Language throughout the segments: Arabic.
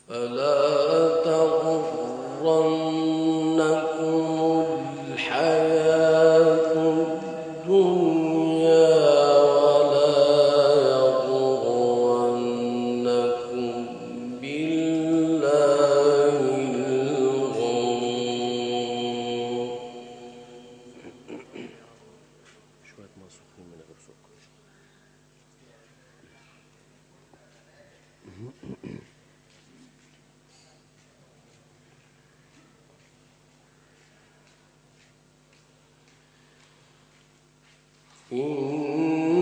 فلا تغرنكم الحياة الدنيا ولا يغرنكم بالله الغرور. شوية ماء سخن من غير سكر. إن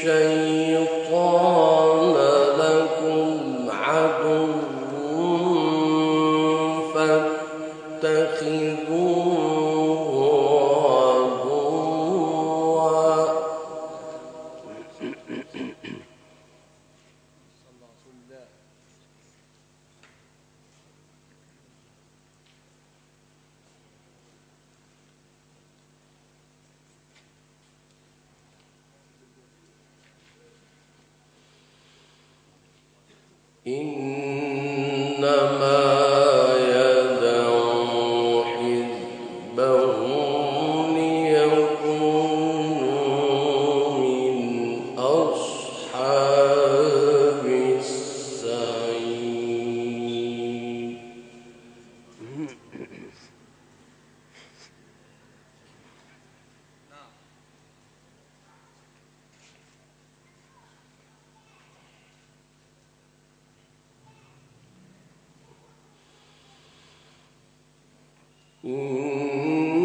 الشيطان لكم عدو فاتخذوه عدوا. إنما يدعو حزبه ليكونوا من أصحاب السعير.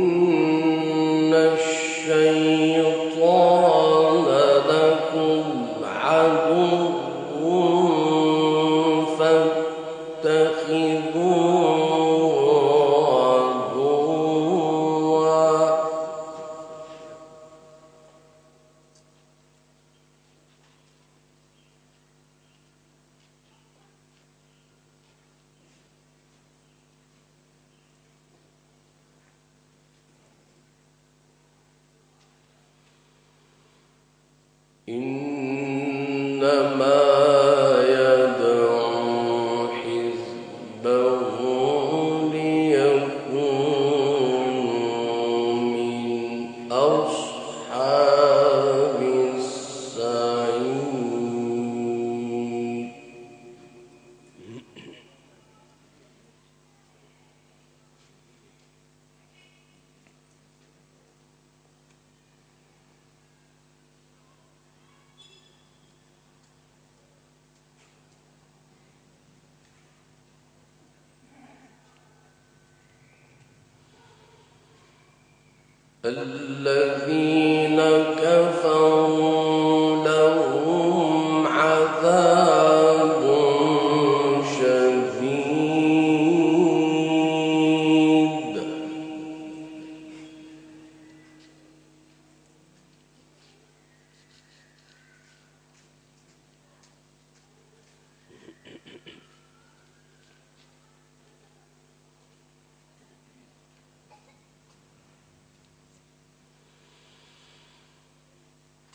إن الشيطان لكم عدو فاتخذوه عدوا. إنما يدعو حزبه ليكونوا من أصحاب السعير. الذين كفروا لهم عذاب شديد.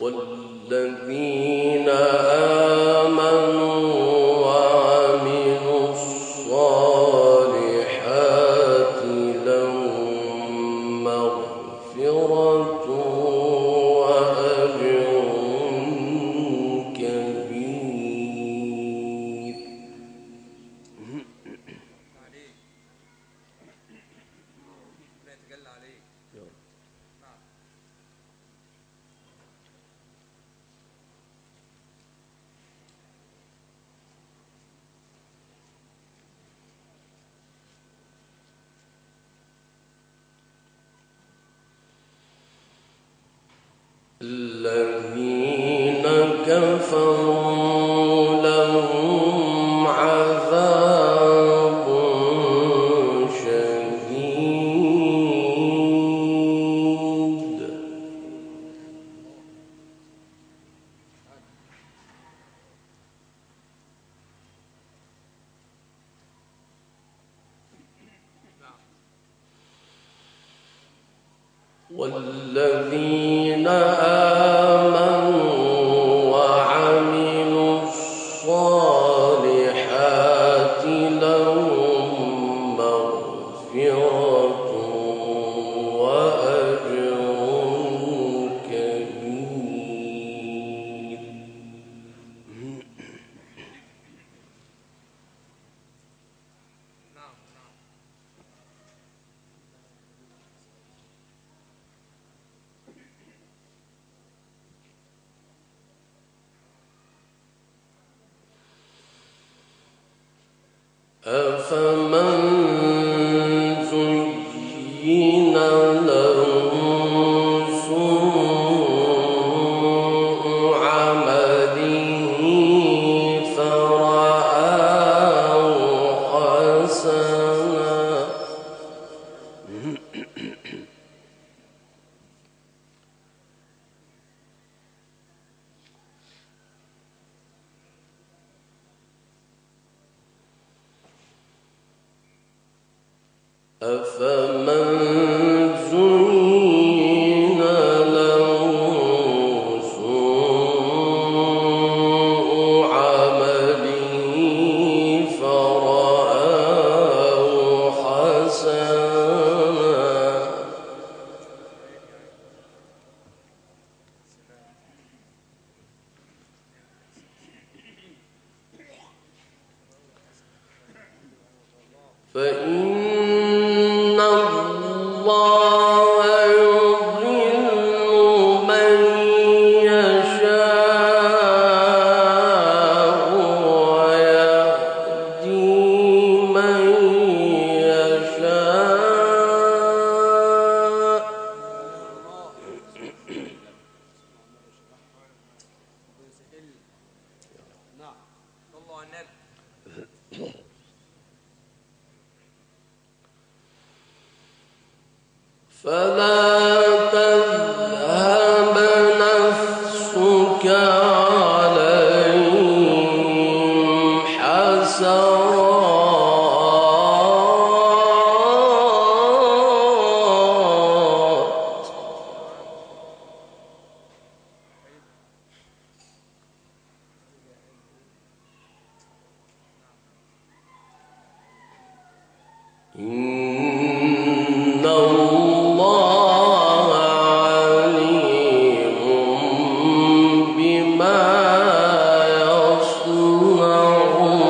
والذين آمنوا وعملوا الصالحات لهم مغفرة وأجر الذين كفروا لهم عذاب شديد والذين آمنوا وعملوا الصالحات لهم مغفرة وأجر كبير أفمن زين له سوء عمله فرآه حسنا أفمن زين له سوء عمله فرآه حسنا فإن الله يضل من يشاء ويهدي من يشاء فلا تذهب نفسك عليهم حسرات إن الله عليم بما يصنعون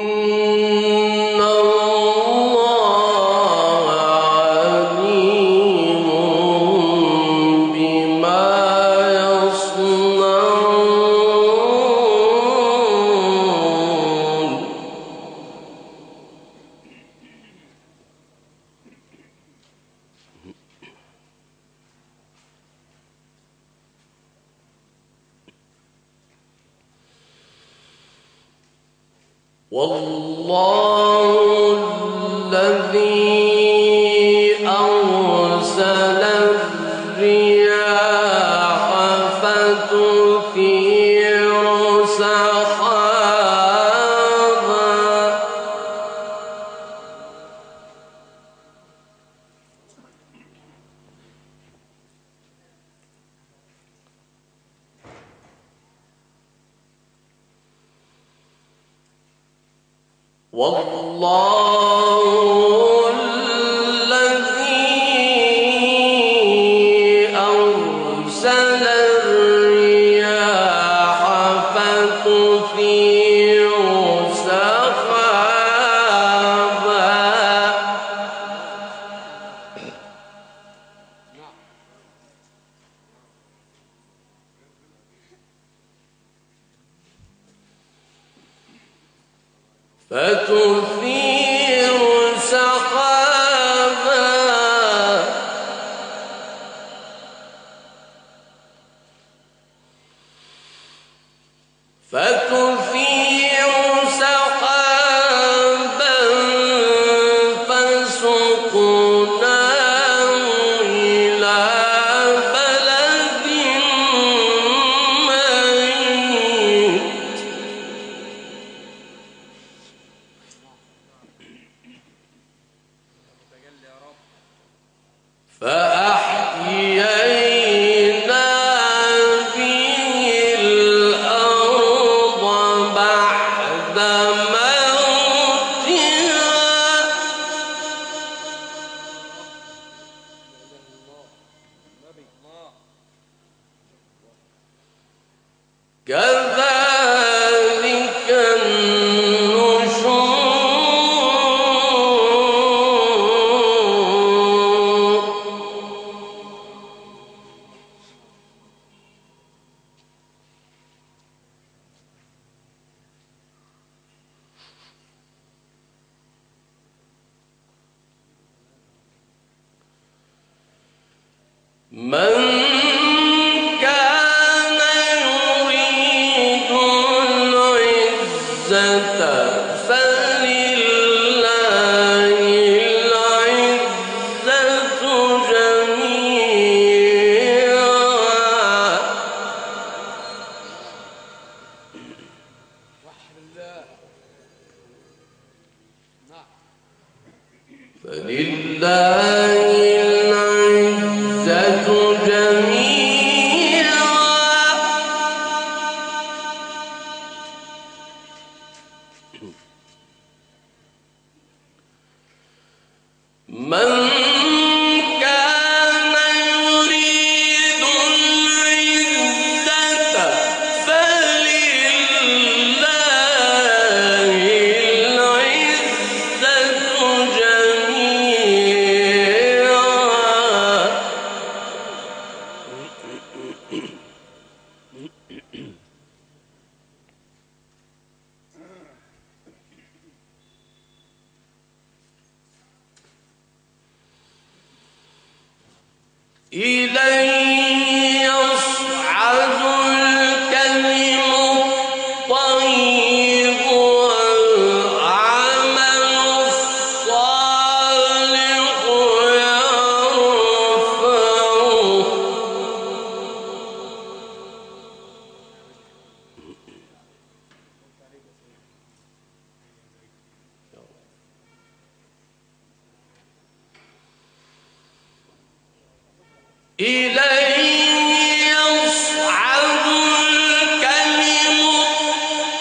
إن الله عليم بما يصنعون والله الذي أرسل الرياح فتثير سحابا والله الذي أرسل الرياح فتثير سحابا فتثير سحابا فسقناه إلى بلد ميت فأحيينا به الأرض بعد موتها كذلك النشور من كان يريد العزة فلله العزة جميعا فلله العزة جميعا من كان يريد العزة فلله العزة جميعا إليه يصعد الكلم الطيب والعمل الصالح يرفعه إليه يصعد الكلم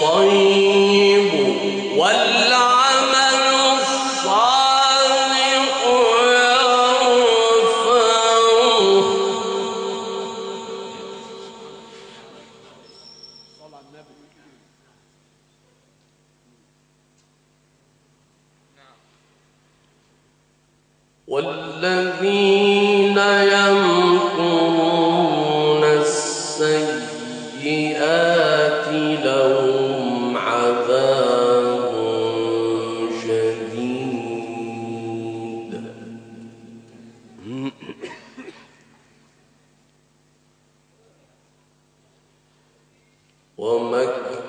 الطيب والعمل الصالح يرفعه والذين يمكرون السيئات لهم عذاب شديد ومكر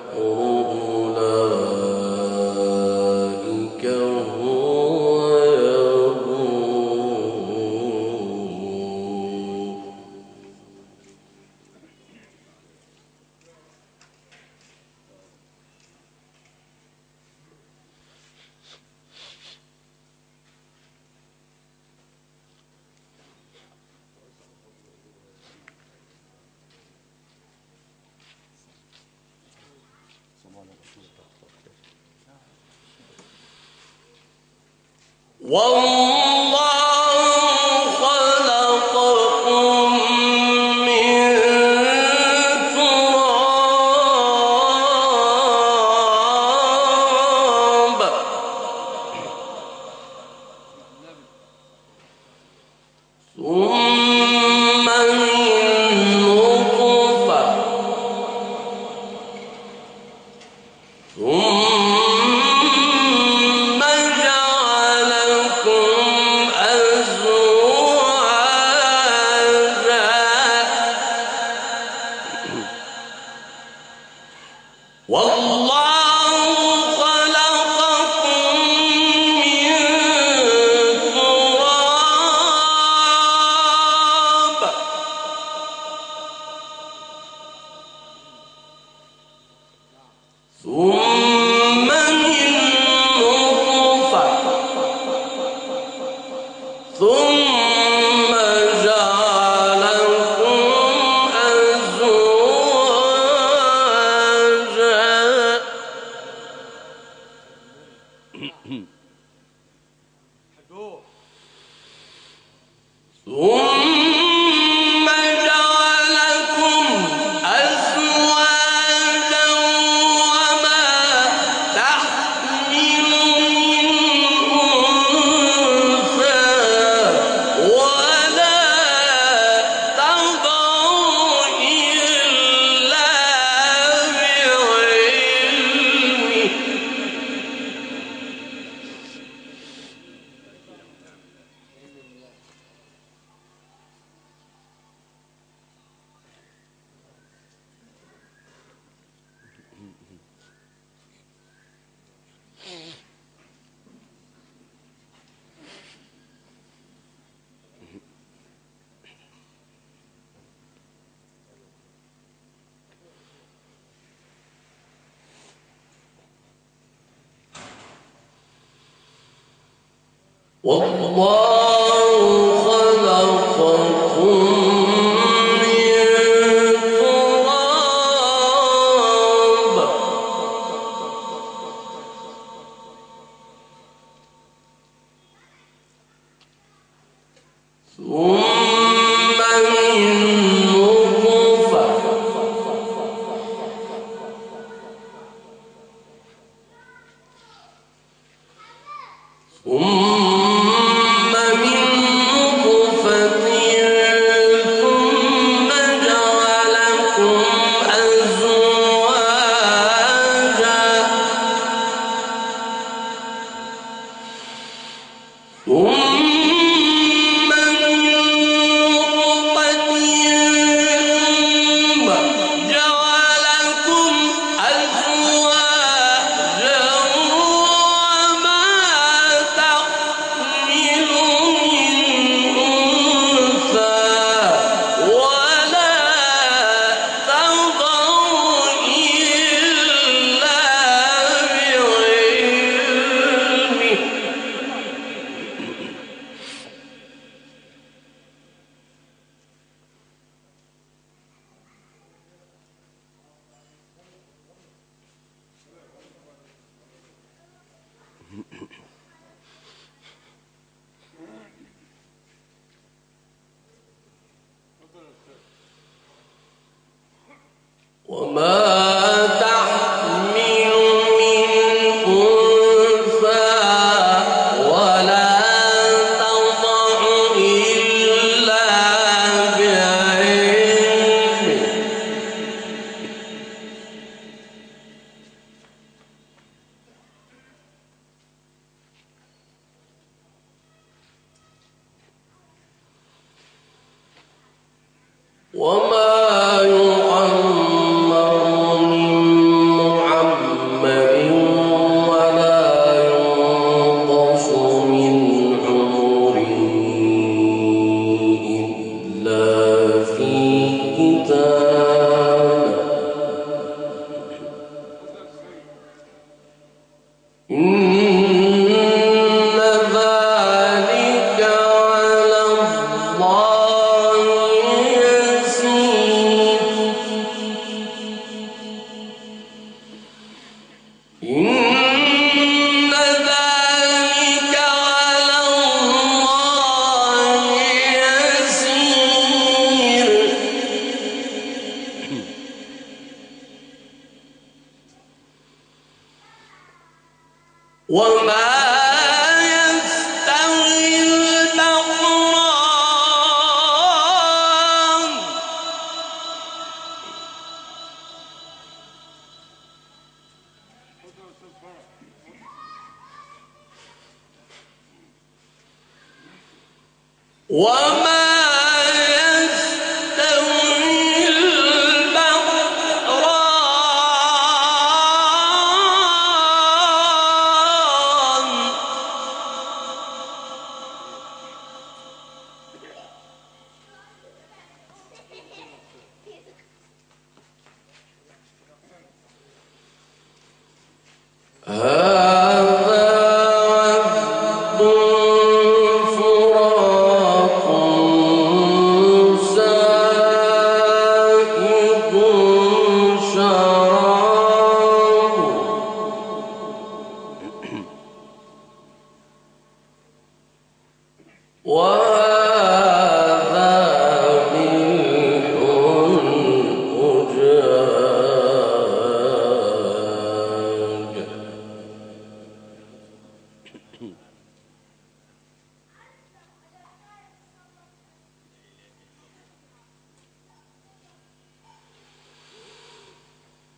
أولئك هو يبور والله خلقكم من تراب ثم من نطفة ثم ثم من نطفة ثم جعلكم أزواجا ثم جعلكم أزواجا وما تحمل من أنثى ولا تضع إلا بعلمه والله خلقكم من تراب ثم من نطفة ثم من نطفة ثم جعلكم أزواجا ثم من نطفة ثم جعلكم أزواجا وما تحمل من أنثى ولا تضع إلا بعلمه وما تحمل من أنثى ولا تضع إلا بعلمه وما يعمر من معمر ولا ينقص من عمره إلا في كتاب إن ذلك على الله يسير إن ذلك على الله يسير وما يستوي البحران وما يستوي البحران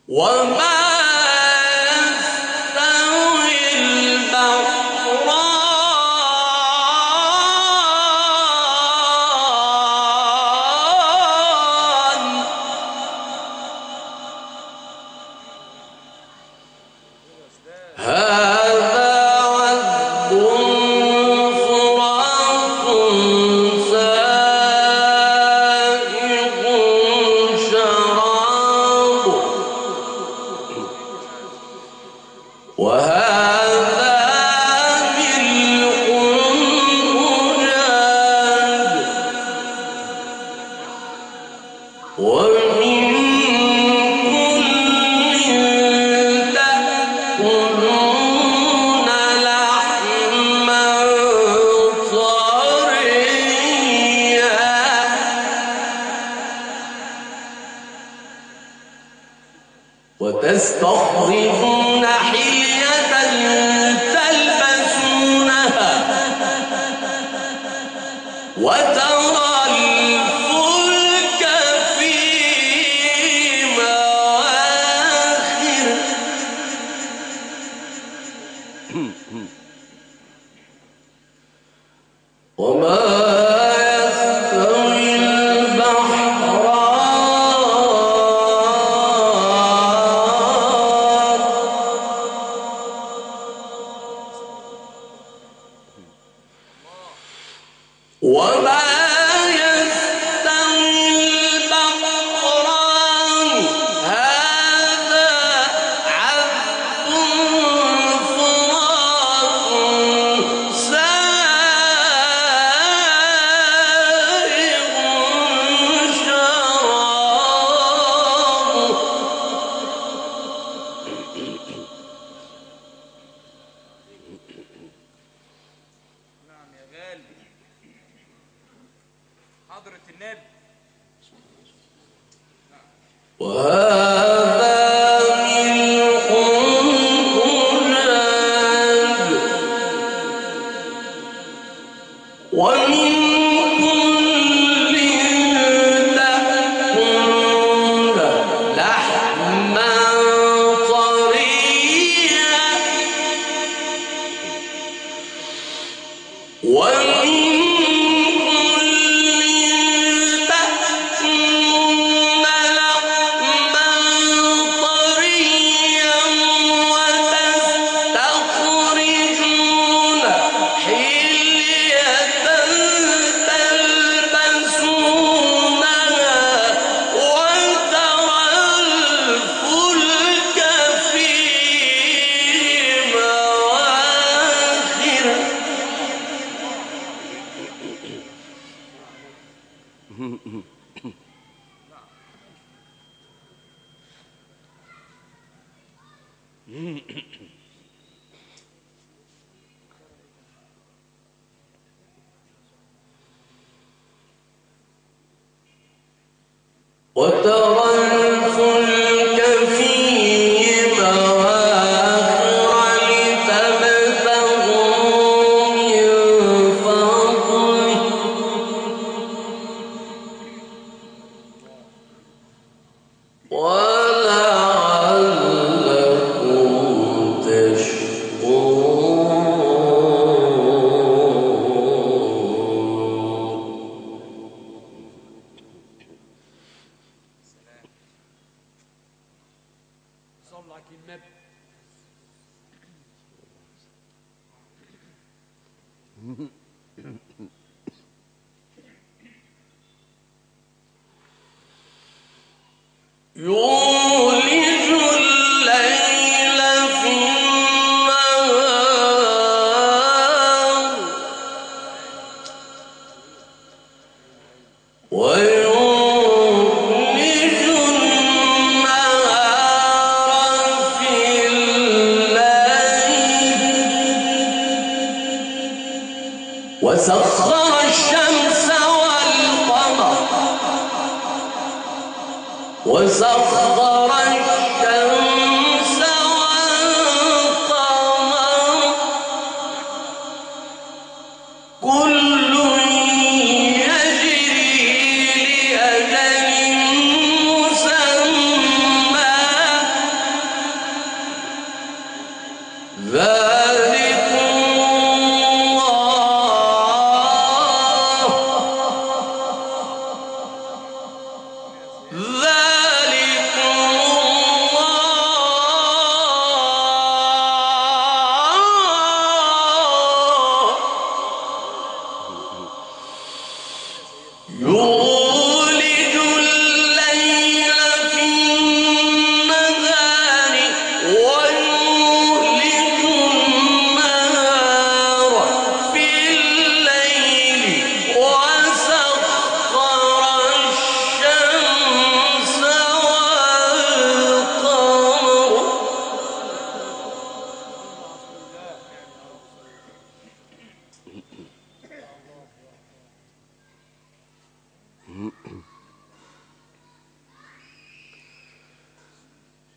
وما يستوي البحران هذا عذب فرات سائغ شرابه وهذا ملح أجاج ومن كل تأكلون لحما طريا وتستخرجون حلية تلبسونها وترى الفلك فيه مواخر وما يستوي البحران وما يستوي البحران هذا عذب فرات سائغ شرابه نعم يا غالي حضرة النبي. وهذا ملح أجاج ومن كل تأكلون لحما طريا ومن كل تأكلون لحما طريا وتستخرجون حلية تلبسونها وترى الفلك فيه مواخر وترى الفلك فيه مواخر لتبتغوا من فضله ولعلكم تشكرون صلى على النبي. يولج الليل في النهار ويولج النهار في الليل وسخر الشمس والقمر وسخر الشمس والقمر كل يجري لأجل مسمى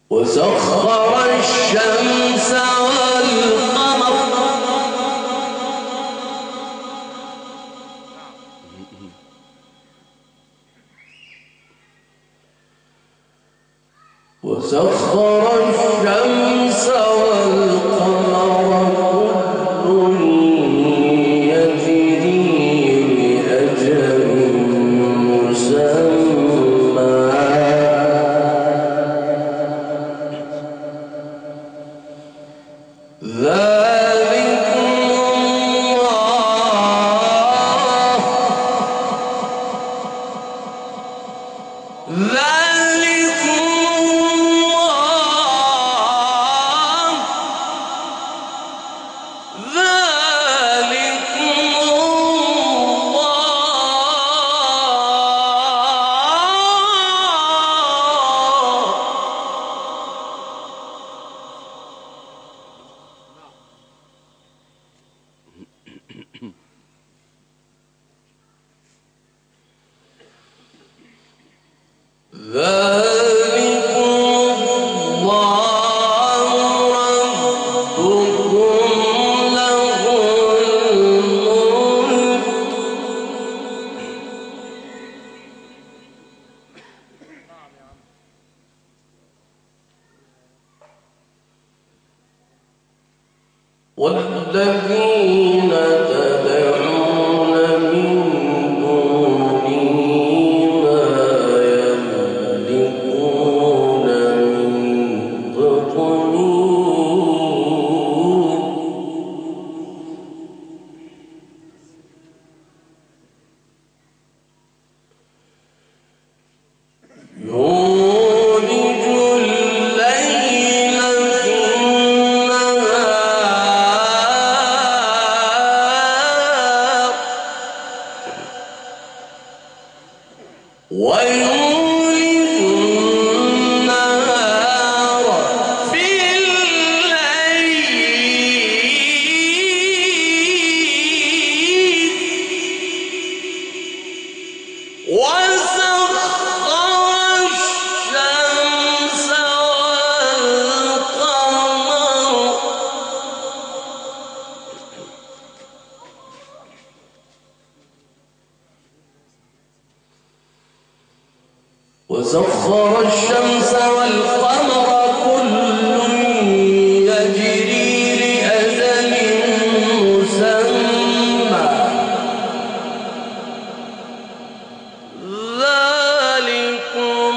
وسخر الشمس والقمر وسخر الشمس والقمر كل يجري لأجل مسمى والذين تدعون من دونه ما يملكون من قطمير يولج الليل في النهار ويولج النهار في الليل وسخر الشمس والقمر وسخر الشمس والقمر كل يجري لأجل مسمى ذلكم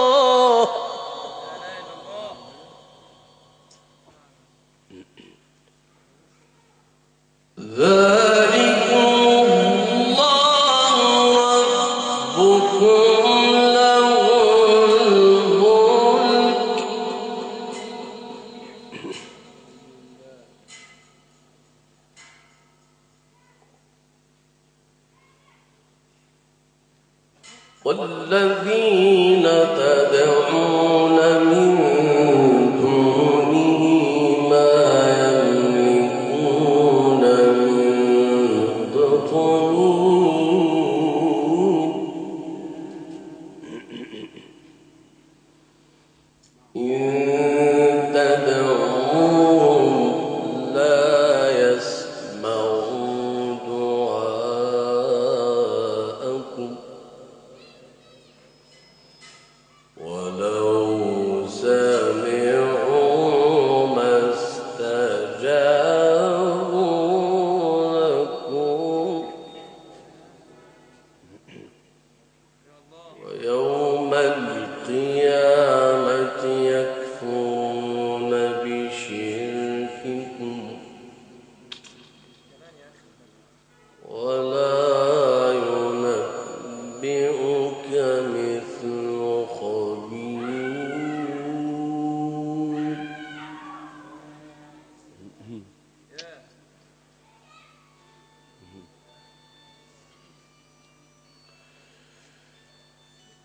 الله ذلكم الله ربكم له الملك والذين تدعون من دونه ما يملكون من قطمير إن تدعوهم لا يسمعوا دعاءكم مثل خبير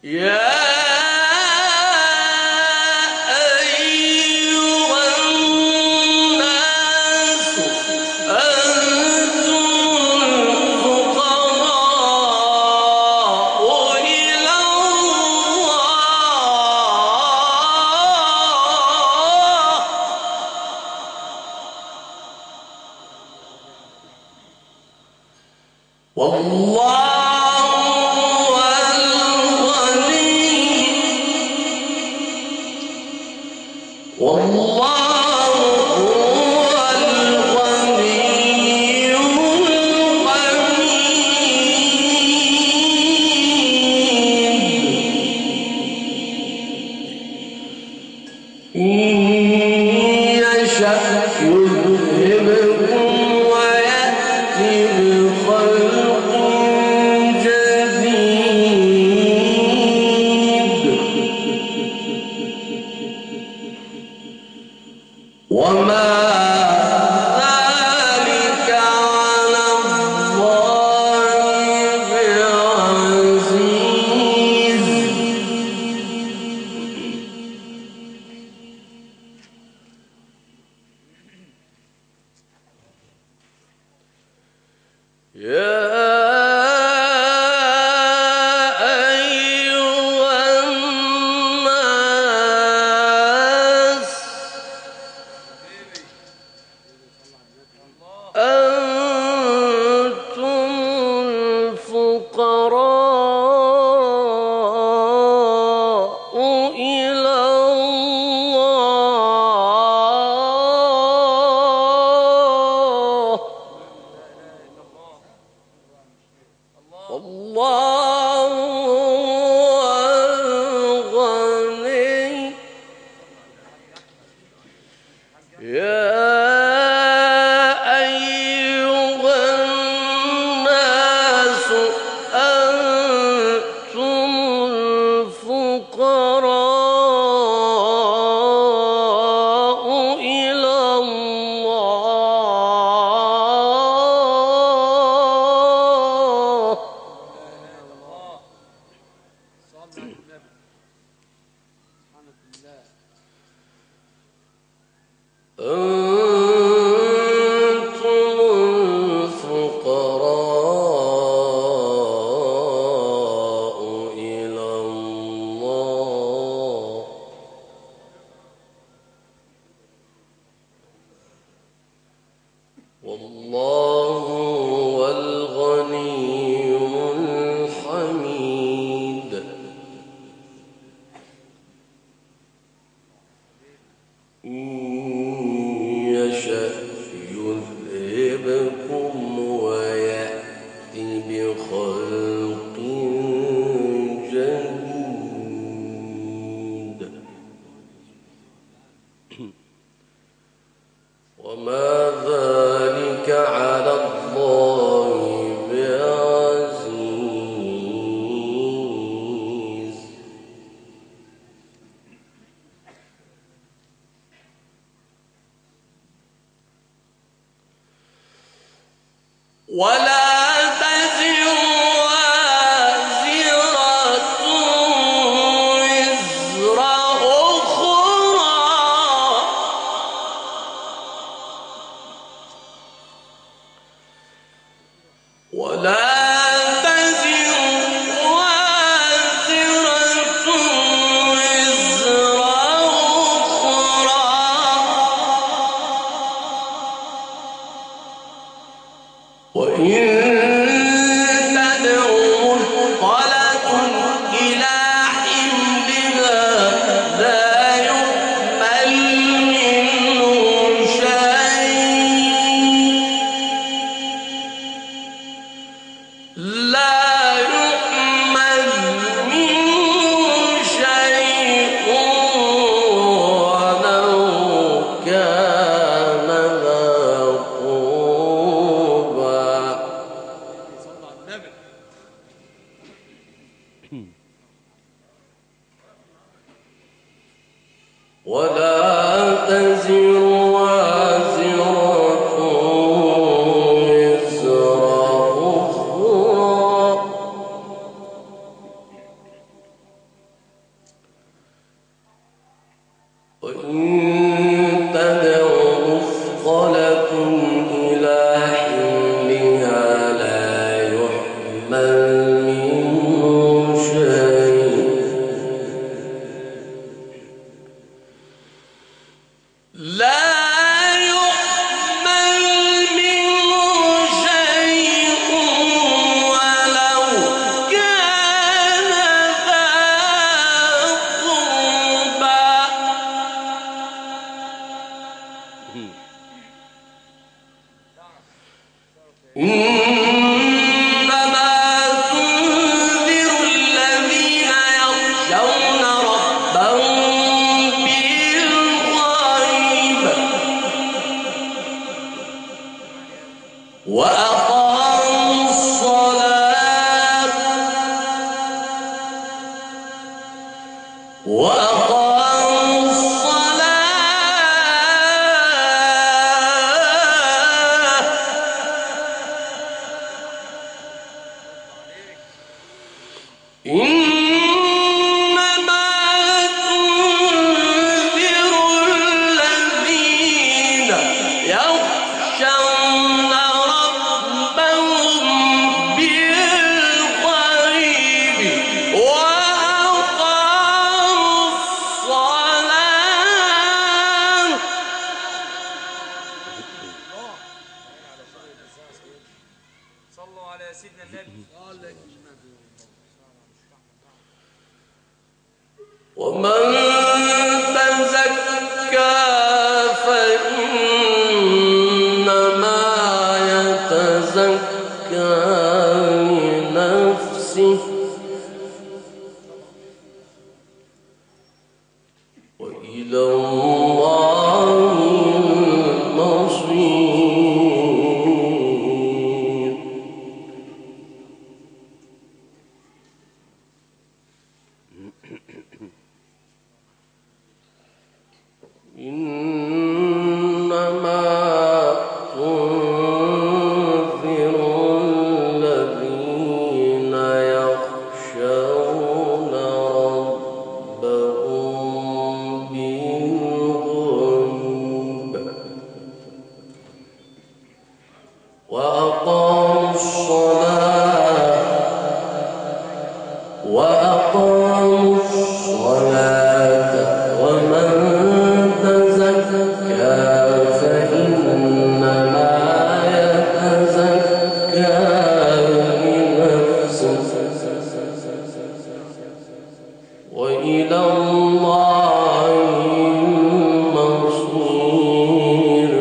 يا وإن ولا تزر وازرة وزر أخرى وإن تدع مثقلة إلى حملها لا يحمل منه شيء ولو كان ذا قربى إنما تنذر الذين يخشون ربهم بالغيب وأقاموا الصلاة إنما تنذر الذين يخشون ربهم بالغيب وأقاموا الصلاة صلوا على سيدنا النبي. ومن تزكى فإنما يتزكى لنفسه وإلى الله المصير إنما تنذر الذين يخشون ربهم بالغيب وأقاموا الصلاة ومن تزكى فإنما يتزكى لنفسه وإلى الله المصير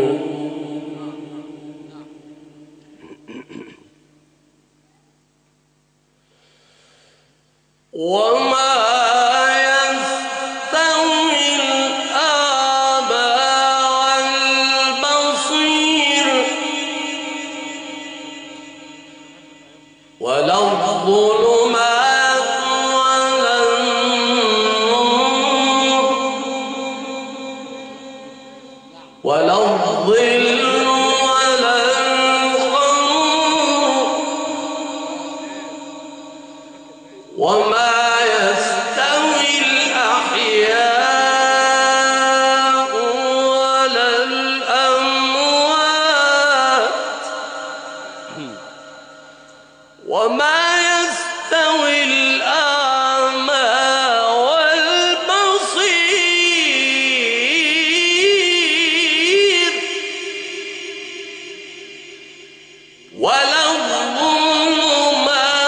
وما يستوي الأعمى والبصير ولا الظلمات ولا النور ولا الظل ولا القمر وما يستوي الأحياء ولا الأموات وما يستوي الأعمى والبصير ولا الظلمات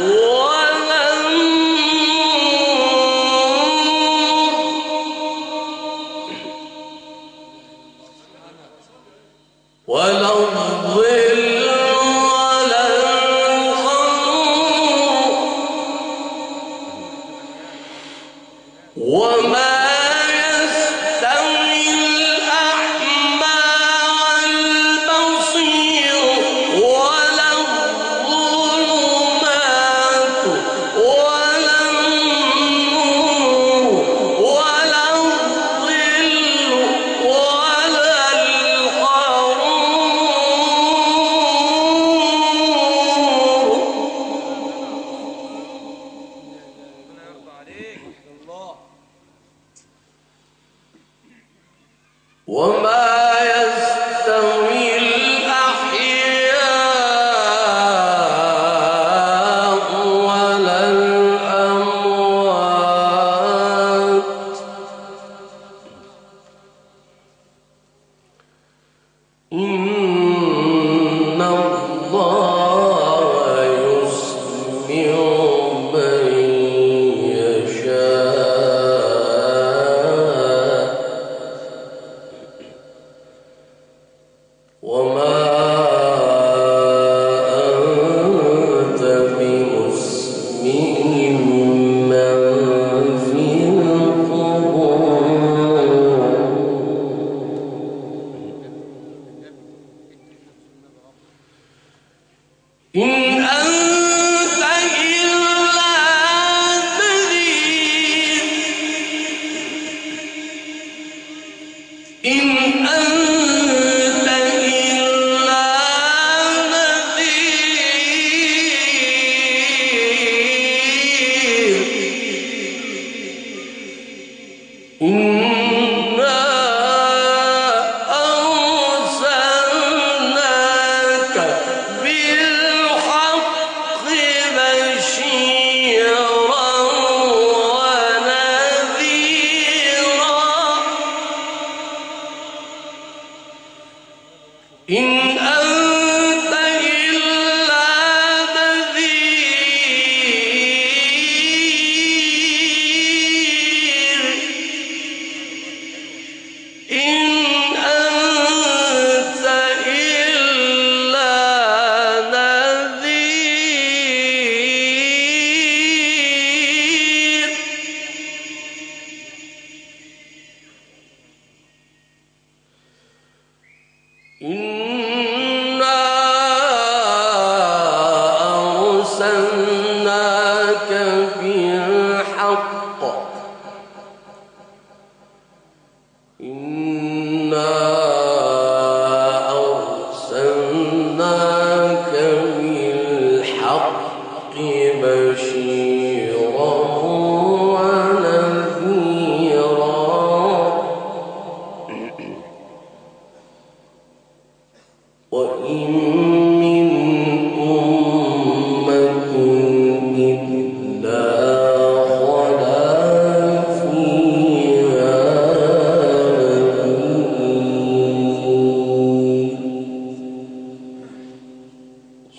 ولا النور ولا الظل ولا القمر وما يستوي الأعمى والبصير ولا الظلمات ولا النور ولا وما يستوي الأحياء ولا الأموات إن الله يسمع من يشاء وما أنت بمسمع من في القبور إن أنت إلا نذير إن أنت إلا نذير إنا أرسلناك بالحق بشيرا ونذيرا إن أنت إلا نذير إن أنت إلا نذير إنا أرسلناك بالحق إنا أرسلناك بالحق بشيرا ونذيرا وإن من أمة إلا خلا فيها نذير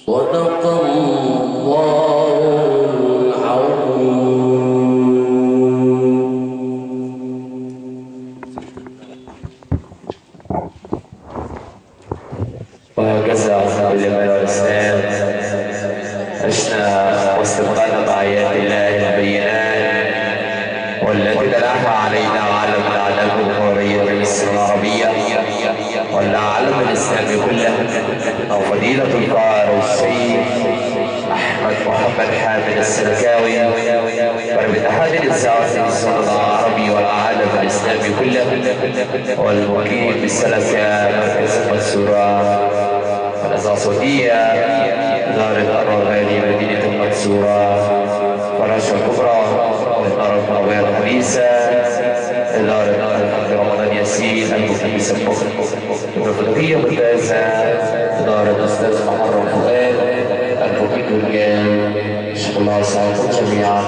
صدق الله العظيم وهكذا بالإيمان والإسلام عشنا واستبقينا بآيات الله البينات والتي تلاها علينا وعلى من علمه حرية مصر العربية ولا علم الإسلام كله أو فضيلة القائر الشيخ أحمد محمد حامد السلكاوي وربطحات الإذاعة الصوت العربي والعالم الإسلامي كله والمقيم بالسلكة مركز المنصورة والإذاعة الصوتية دار الأرغاني مدينة المنصورة فراشة الكبرى والدار النووية الحديثة إدارة الحمد رمضان ياسين المفتي سموه الفقهية ممتازة إدارة الأستاذ محرم فؤاد المفتي الرجال شكرا لكم جميعا.